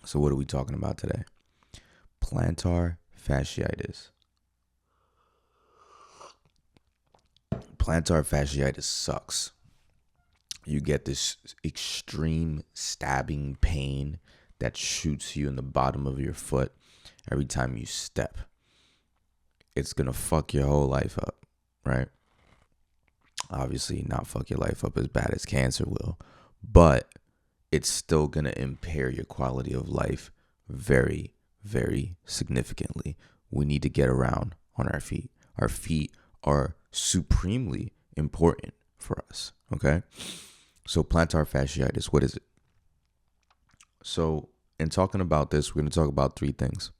So what are we talking about today? Plantar fasciitis. Plantar fasciitis sucks. You get this extreme stabbing pain that shoots you in the bottom of your foot every time you step. It's going to fuck your whole life up, right? Obviously, not fuck your life up as bad as cancer will, but it's still going to impair your quality of life very, very significantly. We need to get around on our feet. Our feet are supremely important for us, okay? So plantar fasciitis, what is it? So in talking about this, we're going to talk about three things.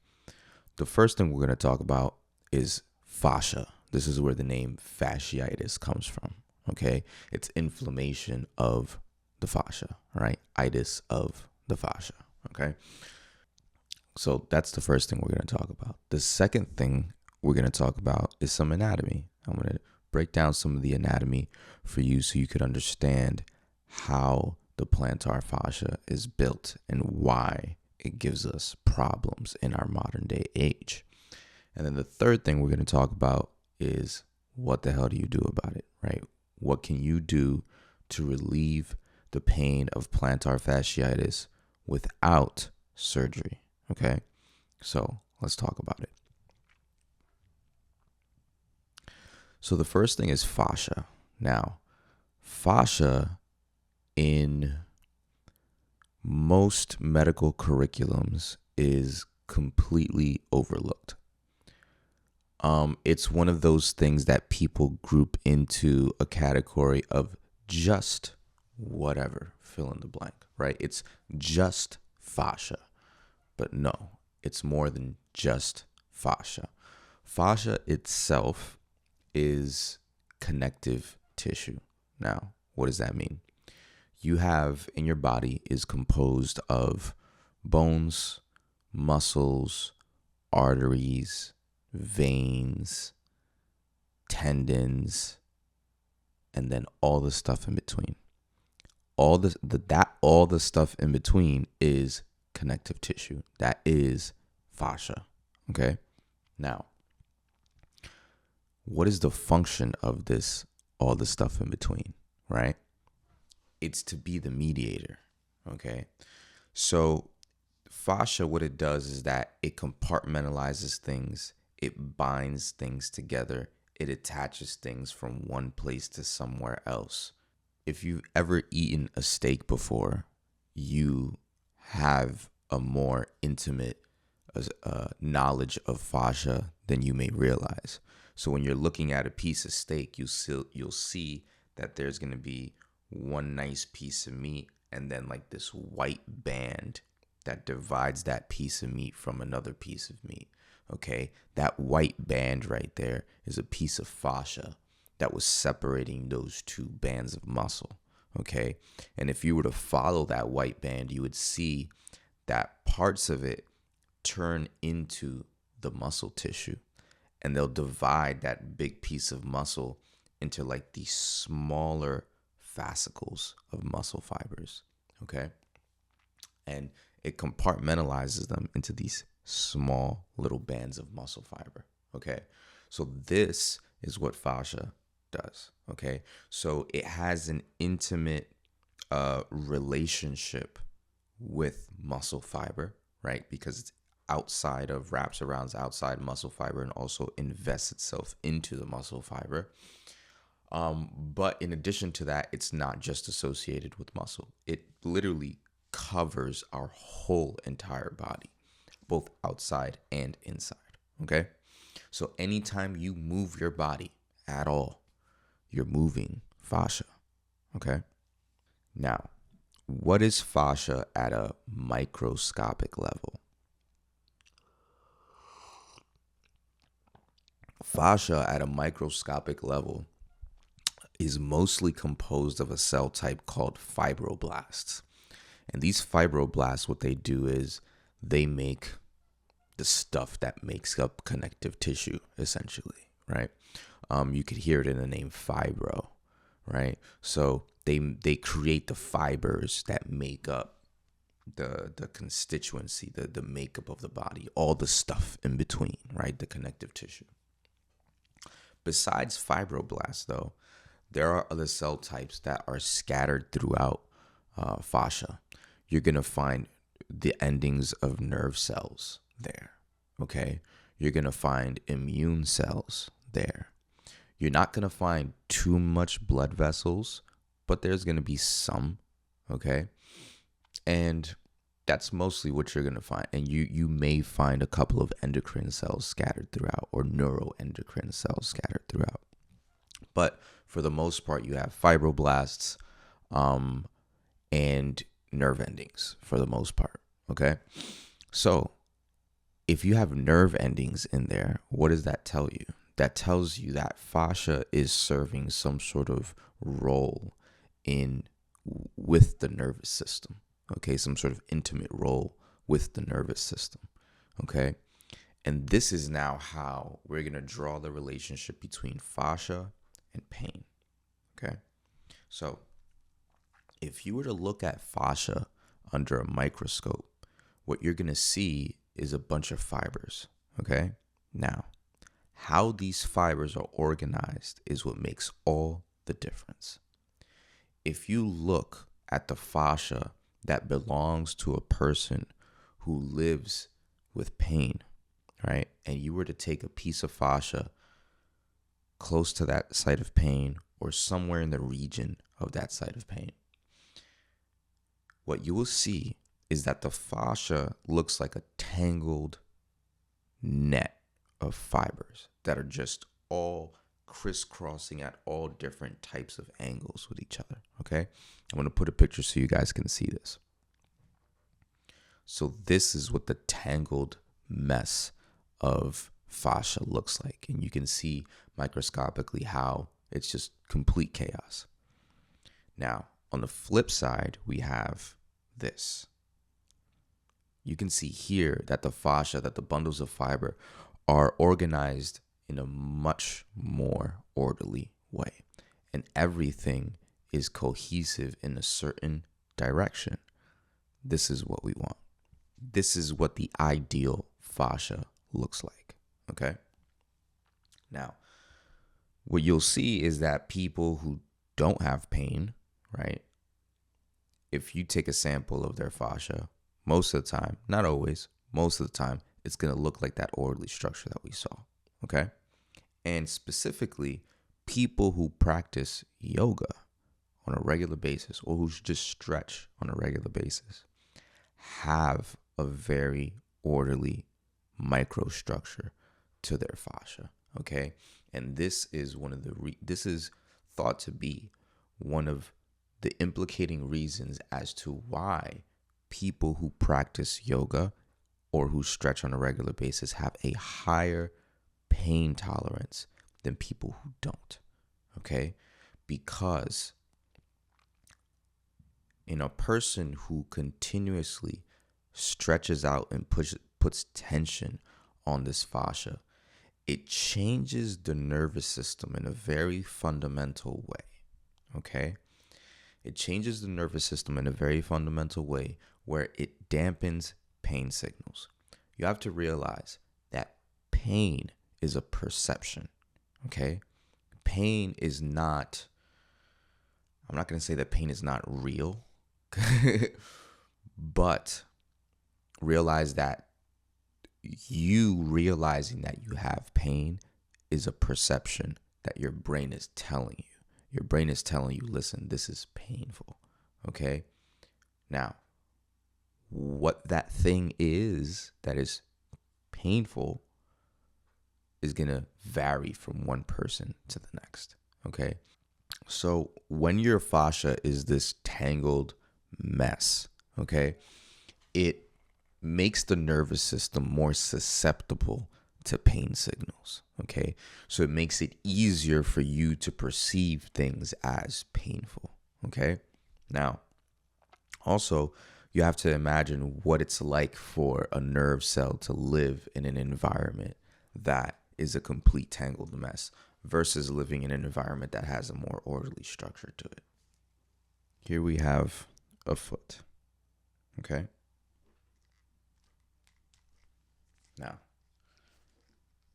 The first thing we're going to talk about is fascia. This is where the name fasciitis comes from, okay? It's inflammation of the fascia, right? Itis of the fascia, okay? So that's the first thing we're going to talk about. The second thing we're going to talk about is some anatomy. I'm going to break down some of the anatomy for you so you could understand how the plantar fascia is built and why it gives us problems in our modern day age. And then the third thing we're going to talk about is what the hell do you do about it, right? What can you do to relieve the pain of plantar fasciitis without surgery, okay? So let's talk about it. So the first thing is fascia. Now, fascia in most medical curriculums is completely overlooked. It's one of those things that people group into a category of just whatever, fill in the blank, right? It's just fascia. But no, it's more than just fascia. Fascia itself is connective tissue. Now, what does that mean? You have in your body is composed of bones, muscles, arteries, veins, tendons, and then all the stuff in between. All the stuff in between is connective tissue. That is fascia. Okay? Now, what is the function of this all the stuff in between, right? It's to be the mediator. Okay? So fascia, what it does is that it compartmentalizes things, it binds things together, it attaches things from one place to somewhere else. If you've ever eaten a steak before, you have a more intimate knowledge of fascia than you may realize. So when you're looking at a piece of steak, you'll see that there's going to be one nice piece of meat and then like this white band that divides that piece of meat from another piece of meat. Okay, that white band right there is a piece of fascia that was separating those two bands of muscle. Okay, and if you were to follow that white band, you would see that parts of it turn into the muscle tissue, and they'll divide that big piece of muscle into like these smaller fascicles of muscle fibers. Okay, and it compartmentalizes them into these small little bands of muscle fiber. Okay, so this is what fascia does. Okay, so it has an intimate relationship with muscle fiber, right? Because it's wraps around outside muscle fiber and also invests itself into the muscle fiber. But in addition to that, it's not just associated with muscle. It literally covers our whole entire body, both outside and inside. Okay? So anytime you move your body at all, you're moving fascia. Okay? Now, what is fascia at a microscopic level? Fascia at a microscopic level is mostly composed of a cell type called fibroblasts. And these fibroblasts, what they do is they make the stuff that makes up connective tissue, essentially, right? You could hear it in the name fibro, right? So they create the fibers that make up the constituency, the makeup of the body, all the stuff in between, right? The connective tissue. Besides fibroblasts, though, there are other cell types that are scattered throughout fascia. You're going to find the endings of nerve cells there, okay? You're going to find immune cells there. You're not going to find too much blood vessels, but there's going to be some, okay? And that's mostly what you're going to find. And you may find a couple of endocrine cells scattered throughout, or neuroendocrine cells scattered throughout. But for the most part, you have fibroblasts and nerve endings for the most part, okay? So if you have nerve endings in there, what does that tell you? That tells you that fascia is serving some sort of role with the nervous system, okay? Some sort of intimate role with the nervous system, okay? And this is now how we're going to draw the relationship between fascia and pain, okay? So if you were to look at fascia under a microscope, what you're going to see is a bunch of fibers, okay? Now, how these fibers are organized is what makes all the difference. If you look at the fascia that belongs to a person who lives with pain, right? And you were to take a piece of fascia close to that site of pain or somewhere in the region of that site of pain, what you will see is that the fascia looks like a tangled net of fibers that are just all crisscrossing at all different types of angles with each other, okay? I'm going to put a picture so you guys can see this. So this is what the tangled mess of fascia looks like. And you can see microscopically how it's just complete chaos. Now, on the flip side, we have this. You can see here that the fascia, that the bundles of fiber are organized in a much more orderly way. And everything is cohesive in a certain direction. This is what we want. This is what the ideal fascia looks like, okay? Now, what you'll see is that people who don't have pain, right? If you take a sample of their fascia, most of the time, not always, most of the time, it's going to look like that orderly structure that we saw, okay? And specifically, people who practice yoga on a regular basis or who just stretch on a regular basis have a very orderly microstructure to their fascia, okay? And this is this is thought to be one of the implicating reasons as to why people who practice yoga or who stretch on a regular basis have a higher pain tolerance than people who don't, okay? Because in a person who continuously stretches out and puts tension on this fascia, it changes the nervous system in a very fundamental way, okay? It changes the nervous system in a very fundamental way where it dampens pain signals. You have to realize that pain is a perception, okay? Pain is not, I'm not going to say that pain is not real, but realize that you realizing that you have pain is a perception that your brain is telling you. Your brain is telling you, listen, this is painful, okay? Now, what that thing is that is painful is going to vary from one person to the next, okay? So when your fascia is this tangled mess, okay, it makes the nervous system more susceptible to pain signals, okay? So it makes it easier for you to perceive things as painful, okay? Now, also, you have to imagine what it's like for a nerve cell to live in an environment that is a complete tangled mess versus living in an environment that has a more orderly structure to it. Here we have a foot, okay? Now,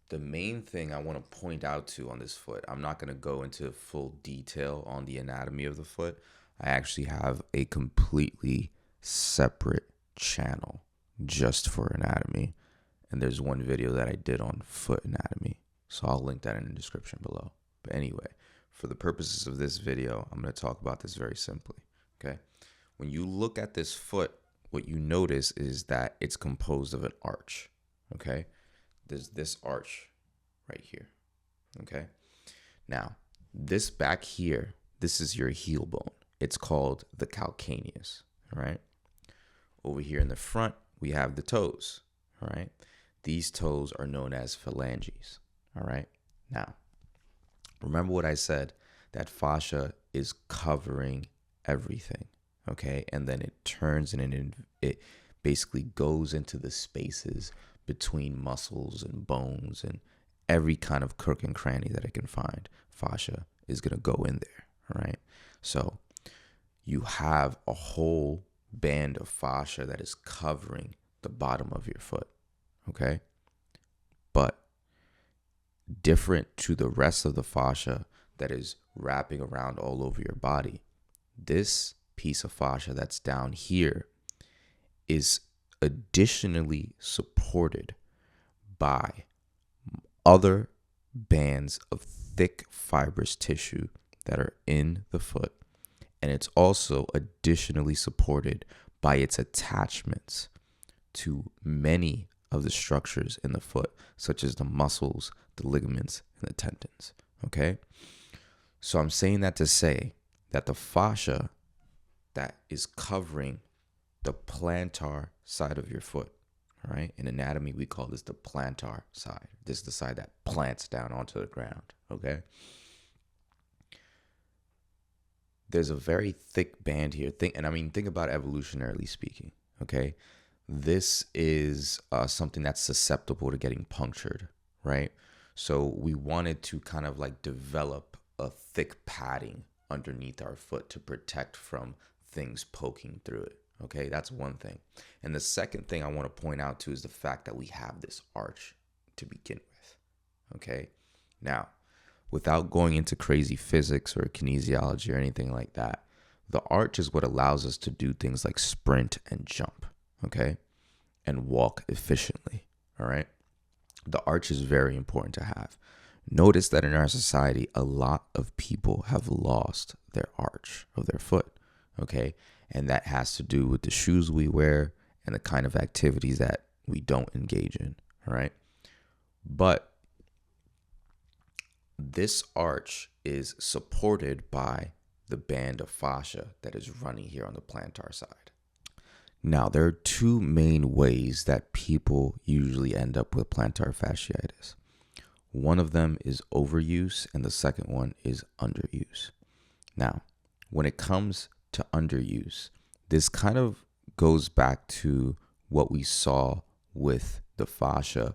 the main thing I want to point out to on this foot, I'm not going to go into full detail on the anatomy of the foot. I actually have a completely separate channel just for anatomy. And there's one video that I did on foot anatomy. So I'll link that in the description below. But anyway, for the purposes of this video, I'm going to talk about this very simply. Okay. When you look at this foot, what you notice is that it's composed of an arch. Okay. There's this arch right here. Okay. Now, this back here, this is your heel bone. It's called the calcaneus. All right. Over here in the front, we have the toes. All right. These toes are known as phalanges. All right. Now, remember what I said, that fascia is covering everything. Okay. And then it turns and it basically goes into the spaces between muscles and bones and every kind of crook and cranny that it can find. Fascia is going to go in there. All right. So you have a whole band of fascia that is covering the bottom of your foot. Okay. But different to the rest of the fascia that is wrapping around all over your body, this piece of fascia that's down here is additionally supported by other bands of thick fibrous tissue that are in the foot. And it's also additionally supported by its attachments to many of the structures in the foot, such as the muscles, the ligaments, and the tendons. Okay? So I'm saying that to say that the fascia that is covering the plantar side of your foot, right? In anatomy, we call this the plantar side. This is the side that plants down onto the ground, okay? There's a very thick band here. Think about evolutionarily speaking, okay? This is something that's susceptible to getting punctured, right? So we wanted to kind of like develop a thick padding underneath our foot to protect from things poking through it. Okay, that's one thing. And the second thing I want to point out too is the fact that we have this arch to begin with. Okay, now, without going into crazy physics or kinesiology or anything like that, the arch is what allows us to do things like sprint and jump, okay, and walk efficiently. All right, the arch is very important to have. Notice that in our society, a lot of people have lost their arch of their foot, okay? And that has to do with the shoes we wear and the kind of activities that we don't engage in, all right? But this arch is supported by the band of fascia that is running here on the plantar side. Now, there are two main ways that people usually end up with plantar fasciitis. One of them is overuse, and the second one is underuse. Now, when it comes to underuse, this kind of goes back to what we saw with the fascia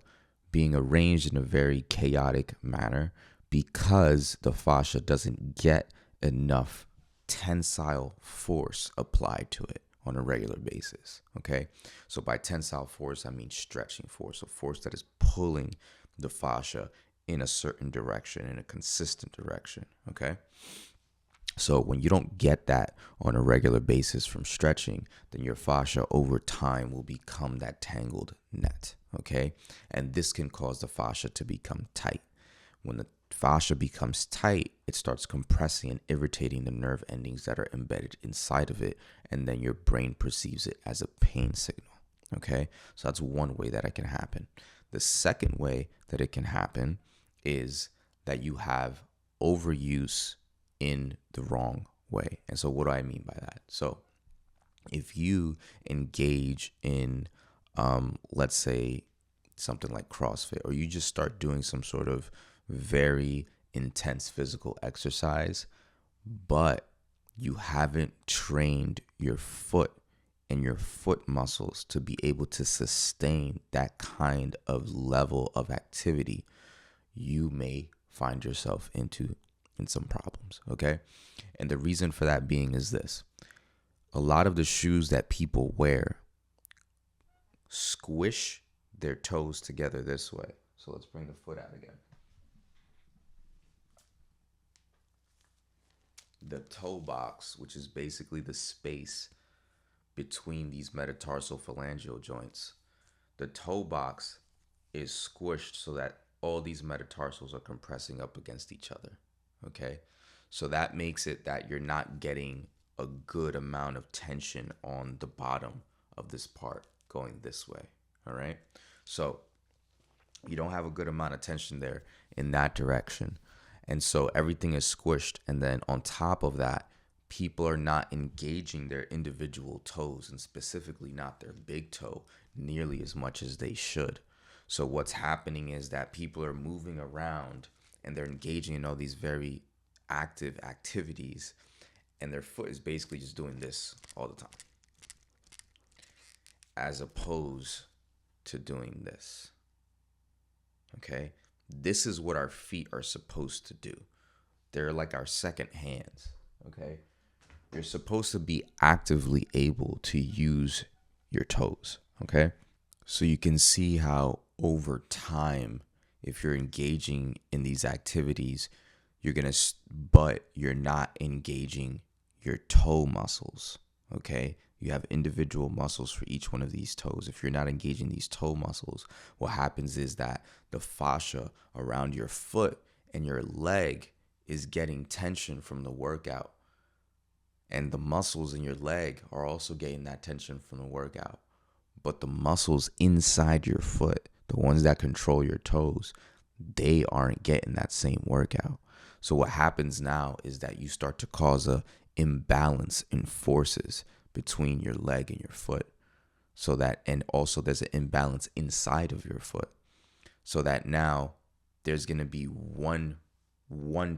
being arranged in a very chaotic manner because the fascia doesn't get enough tensile force applied to it on a regular basis. Okay, so by tensile force, I mean stretching force, a force that is pulling the fascia in a certain direction, in a consistent direction. Okay, so when you don't get that on a regular basis from stretching, then your fascia over time will become that tangled net. Okay, and this can cause the fascia to become tight. When the fascia becomes tight, it starts compressing and irritating the nerve endings that are embedded inside of it, and then your brain perceives it as a pain signal. Okay, so that's one way that it can happen. The second way that it can happen is that you have overuse in the wrong way. And so what do I mean by that? So if you engage in, let's say, something like CrossFit, or you just start doing some sort of very intense physical exercise, but you haven't trained your foot and your foot muscles to be able to sustain that kind of level of activity, you may find yourself in some problems, okay? And the reason for that being is this. A lot of the shoes that people wear squish their toes together this way. So let's bring the foot out again. The toe box, which is basically the space between these metatarsal phalangeal joints, the toe box is squished so that all these metatarsals are compressing up against each other. Okay? So that makes it that you're not getting a good amount of tension on the bottom of this part going this way. All right? So you don't have a good amount of tension there in that direction. And so everything is squished. And then on top of that, people are not engaging their individual toes, and specifically not their big toe, nearly as much as they should. So what's happening is that people are moving around and they're engaging in all these very active activities, and their foot is basically just doing this all the time, as opposed to doing this. Okay? This is what our feet are supposed to do. They're like our second hands. Okay? You're supposed to be actively able to use your toes. Okay? So you can see how over time, if you're engaging in these activities, but you're not engaging your toe muscles. Okay? You have individual muscles for each one of these toes. If you're not engaging these toe muscles, what happens is that the fascia around your foot and your leg is getting tension from the workout. And the muscles in your leg are also getting that tension from the workout. But the muscles inside your foot, the ones that control your toes, they aren't getting that same workout. So what happens now is that you start to cause a imbalance in forces between your leg and your foot. So that, and also there's an imbalance inside of your foot. So that now there's going to be one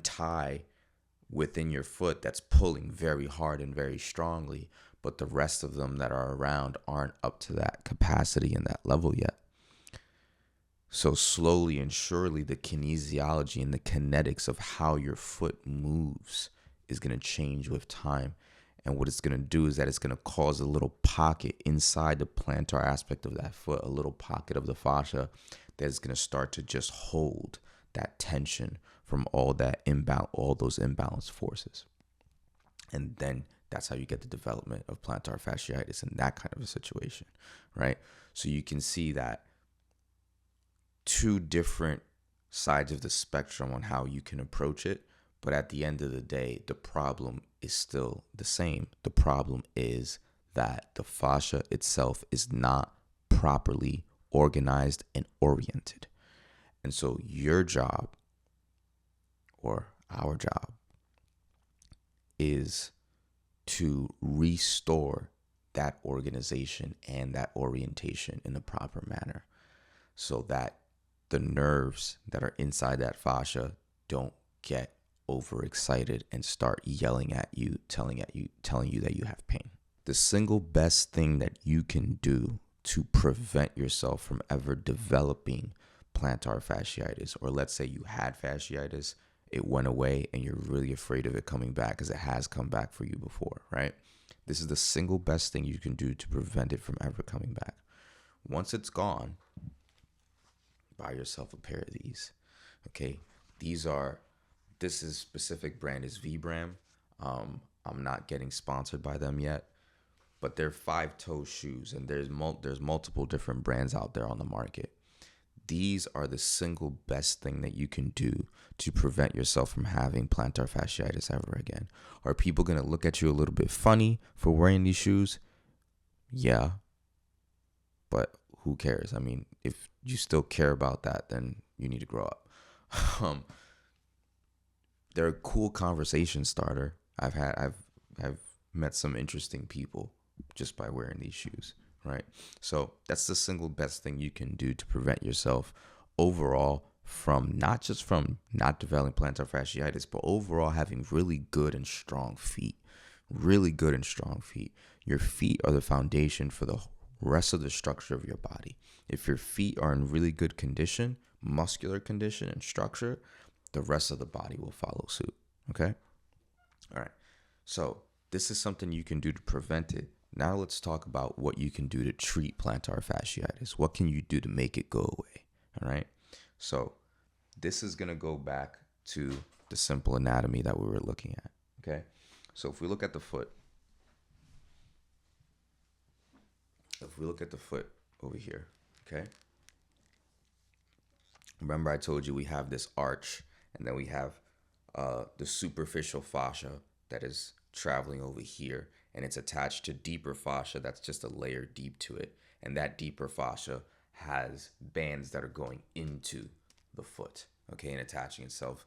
tie within your foot that's pulling very hard and very strongly, but the rest of them that are around aren't up to that capacity and that level yet. So slowly and surely, the kinesiology and the kinetics of how your foot moves is going to change with time. And what it's going to do is that it's going to cause a little pocket inside the plantar aspect of that foot, a little pocket of the fascia that is going to start to just hold that tension from all those imbalanced forces. And then that's how you get the development of plantar fasciitis in that kind of a situation, right? So you can see that two different sides of the spectrum on how you can approach it. But at the end of the day, the problem is still the same. The problem is that the fascia itself is not properly organized and oriented. And so your job, or our job, is to restore that organization and that orientation in the proper manner, so that the nerves that are inside that fascia don't get overexcited and start yelling at you, telling you that you have pain. The single best thing that you can do to prevent yourself from ever developing plantar fasciitis, or let's say you had fasciitis, it went away and you're really afraid of it coming back because it has come back for you before, right? This is the single best thing you can do to prevent it from ever coming back. Once it's gone, buy yourself a pair of these. Okay, this is specific brand is Vibram. I'm not getting sponsored by them yet, but they're 5-toe shoes, and there's multiple different brands out there on the market. These are the single best thing that you can do to prevent yourself from having plantar fasciitis ever again. Are people going to look at you a little bit funny for wearing these shoes? Yeah. But who cares? I mean, if you still care about that, then you need to grow up. They're a cool conversation starter. I've met some interesting people just by wearing these shoes, right? So that's the single best thing you can do to prevent yourself overall from not just from not developing plantar fasciitis, but overall having really good and strong feet. Really good and strong feet. Your feet are the foundation for the rest of the structure of your body. If your feet are in really good condition, muscular condition and structure, the rest of the body will follow suit. Okay? All right. So this is something you can do to prevent it Now let's talk about what you can do to treat plantar fasciitis. What can you do to make it go away? All right. So this is going to go back to the simple anatomy that we were looking at. Okay. So if we look at the foot, over here, okay. Remember I told you we have this arch, and then we have the superficial fascia that is traveling over here, and it's attached to deeper fascia that's just a layer deep to it. And that deeper fascia has bands that are going into the foot, okay, and attaching itself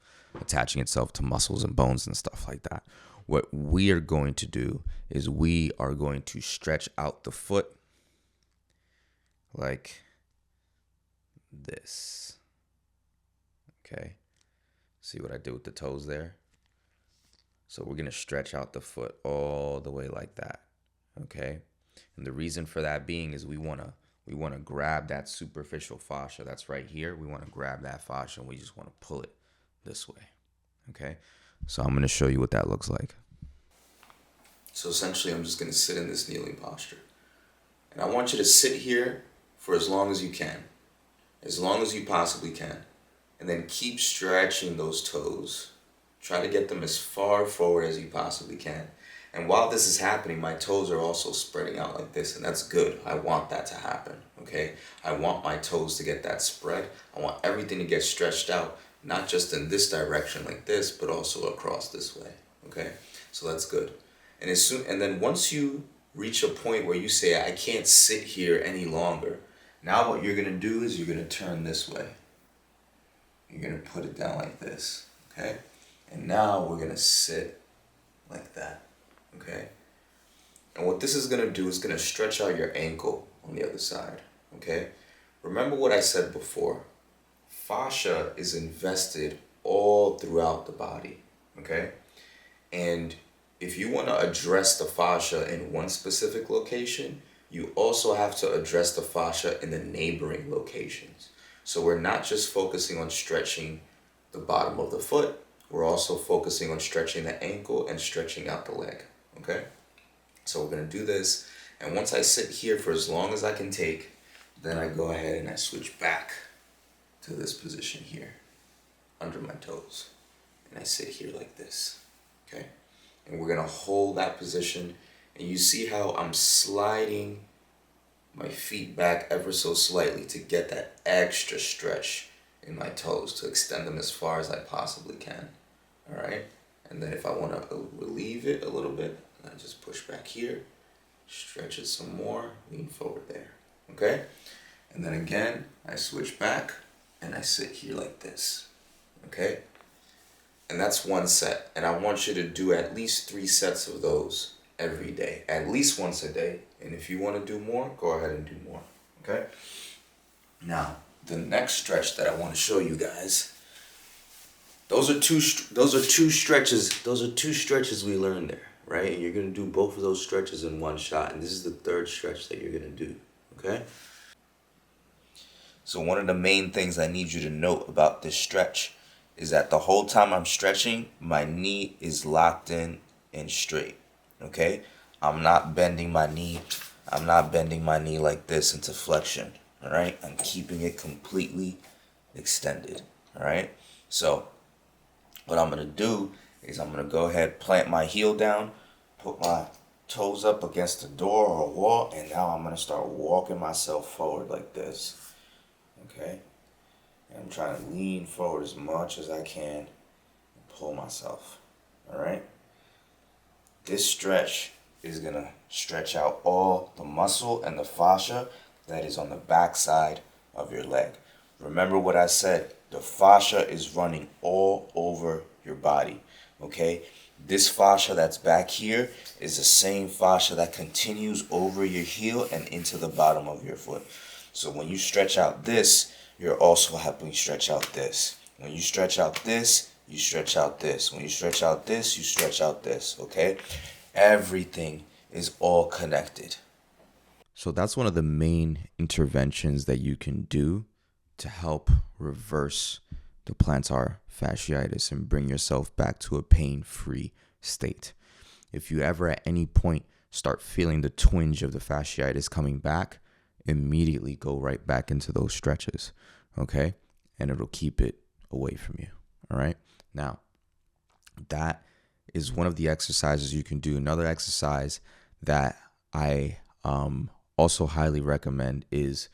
to muscles and bones and stuff like that. What we are going to do is we are going to stretch out the foot like this. Okay. See what I did with the toes there? So we're going to stretch out the foot all the way like that. Okay? And the reason for that being is we want to grab that superficial fascia that's right here. We want to grab that fascia and we just want to pull it this way. Okay? So I'm going to show you what that looks like. So essentially I'm just going to sit in this kneeling posture. And I want you to sit here for as long as you can. As long as you possibly can. And then keep stretching those toes. Try to get them as far forward as you possibly can. And while this is happening, my toes are also spreading out like this, and that's good. I want that to happen, okay? I want my toes to get that spread. I want everything to get stretched out, not just in this direction like this, but also across this way, okay? So that's good. And then once you reach a point where you say, I can't sit here any longer, now what you're gonna do is you're gonna turn this way. You're gonna put it down like this, okay? And now we're gonna sit like that, okay? And what this is gonna do is gonna stretch out your ankle on the other side, okay? Remember what I said before. Fascia is invested all throughout the body, okay? And if you wanna address the fascia in one specific location, you also have to address the fascia in the neighboring locations. So we're not just focusing on stretching the bottom of the foot, we're also focusing on stretching the ankle and stretching out the leg, okay? So we're gonna do this, and once I sit here for as long as I can take, then I go ahead and I switch back to this position here, under my toes. And I sit here like this, okay? And we're gonna hold that position, and you see how I'm sliding my feet back ever so slightly to get that extra stretch in my toes, to extend them as far as I possibly can. All right, and then if I want to relieve it a little bit, I just push back here, stretch it some more, lean forward there, okay? And then again, I switch back and I sit here like this, okay? And that's one set, and I want you to do at least 3 sets of those every day, at least once a day. And if you want to do more, go ahead and do more, okay? Now, the next stretch that I want to show you guys, those are two stretches we learned there, right? And you're going to do both of those stretches in one shot, and this is the third stretch that you're going to do, okay? So one of the main things I need you to note about this stretch is that the whole time I'm stretching, my knee is locked in and straight, okay? I'm not bending my knee like this into flexion, all right? I'm keeping it completely extended, all right? So what I'm gonna do is I'm gonna go ahead, plant my heel down, put my toes up against the door or a wall, and now I'm gonna start walking myself forward like this, okay? And I'm trying to lean forward as much as I can and pull myself, all right? This stretch is gonna stretch out all the muscle and the fascia that is on the back side of your leg. Remember what I said, the fascia is running all over your body, okay? This fascia that's back here is the same fascia that continues over your heel and into the bottom of your foot. So when you stretch out this, you're also helping stretch out this. When you stretch out this, you stretch out this. When you stretch out this, you stretch out this, okay? Everything is all connected. So that's one of the main interventions that you can do to help reverse the plantar fasciitis and bring yourself back to a pain-free state. If you ever at any point start feeling the twinge of the fasciitis coming back, immediately go right back into those stretches, okay? And it'll keep it away from you, all right? Now, that is one of the exercises you can do. Another exercise that I also highly recommend is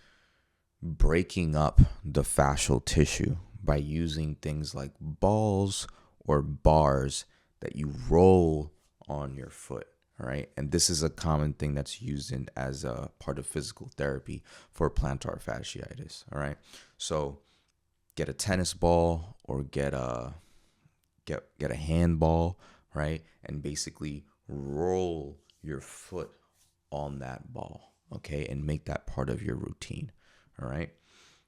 breaking up the fascial tissue by using things like balls or bars that you roll on your foot. All right. And this is a common thing that's used as a part of physical therapy for plantar fasciitis. All right. So get a tennis ball or get a handball, right? And basically roll your foot on that ball, okay? And make that part of your routine, all right?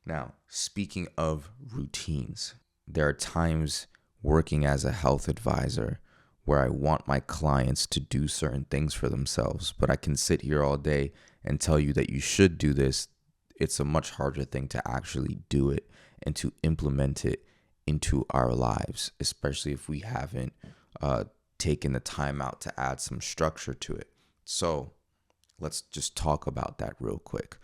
Now, speaking of routines, there are times working as a health advisor where I want my clients to do certain things for themselves, but I can sit here all day and tell you that you should do this. It's a much harder thing to actually do it and to implement it into our lives, especially if we haven't taken the time out to add some structure to it. So let's just talk about that real quick.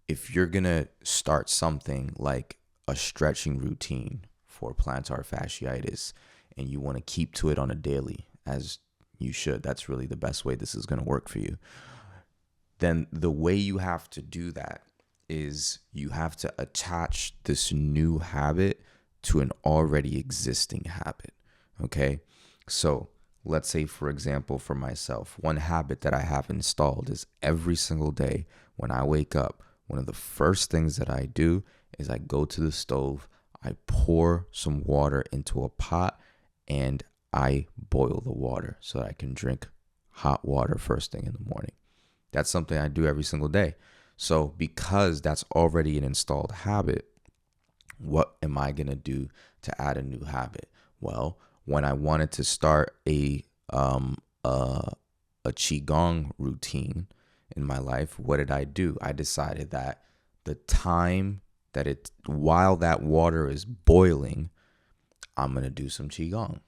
If you're going to start something like a stretching routine for plantar fasciitis and you want to keep to it on a daily, as you should, that's really the best way this is going to work for you, then the way you have to do that is you have to attach this new habit to an already existing habit, okay? So let's say, for example, for myself, one habit that I have installed is every single day when I wake up, one of the first things that I do is I go to the stove, I pour some water into a pot, and I boil the water so that I can drink hot water first thing in the morning. That's something I do every single day. So because that's already an installed habit, what am I going to do to add a new habit? Well, when I wanted to start a qigong routine in my life, what did I do? I decided that the time that while that water is boiling, I'm going to do some qigong.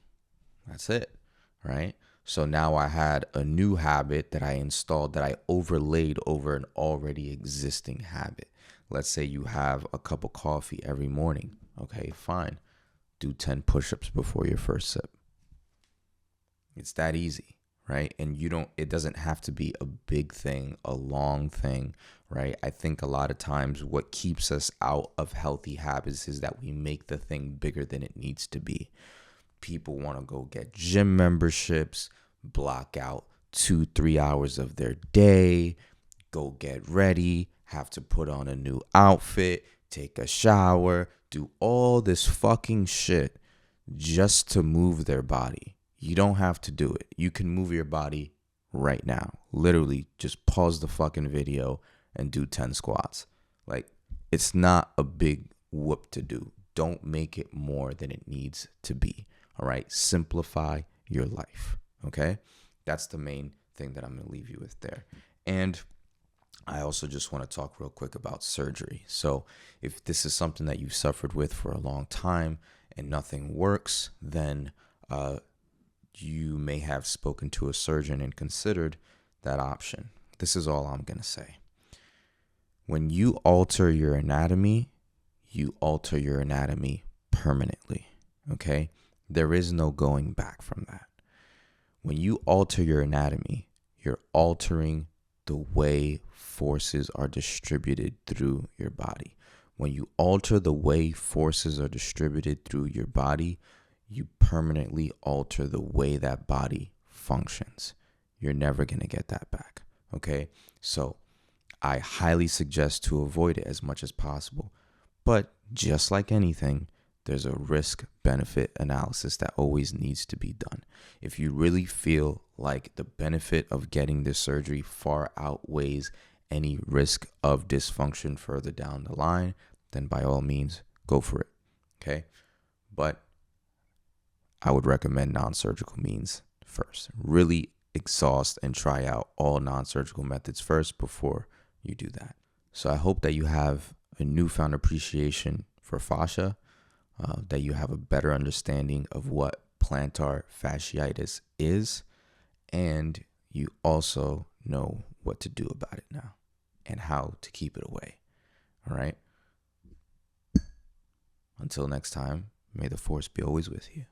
That's it, right? So now I had a new habit that I installed that I overlaid over an already existing habit. Let's say you have a cup of coffee every morning. Okay, fine. Do 10 push-ups before your first sip. It's that easy, right? And it doesn't have to be a big thing, a long thing, right? I think a lot of times what keeps us out of healthy habits is that we make the thing bigger than it needs to be. People want to go get gym memberships, block out 2-3 hours of their day, go get ready, have to put on a new outfit, take a shower, do all this fucking shit just to move their body. You don't have to do it. You can move your body right now. Literally, just pause the fucking video and do 10 squats. Like, it's not a big whoop to do. Don't make it more than it needs to be. All right? Simplify your life. Okay? That's the main thing that I'm going to leave you with there. And I also just want to talk real quick about surgery. So if this is something that you've suffered with for a long time and nothing works, then you may have spoken to a surgeon and considered that option. This is all I'm going to say. When you alter your anatomy, you alter your anatomy permanently, okay? There is no going back from that. When you alter your anatomy, you're altering the way forces are distributed through your body. When you alter the way forces are distributed through your body, you permanently alter the way that body functions. You're never going to get that back, okay? So I highly suggest to avoid it as much as possible. But just like anything, there's a risk-benefit analysis that always needs to be done. If you really feel like the benefit of getting this surgery far outweighs any risk of dysfunction further down the line, then by all means, go for it, okay? But I would recommend non-surgical means first. Really exhaust and try out all non-surgical methods first before you do that. So I hope that you have a newfound appreciation for fascia, that you have a better understanding of what plantar fasciitis is, and you also know what to do about it now and how to keep it away. All right? Until next time, may the force be always with you.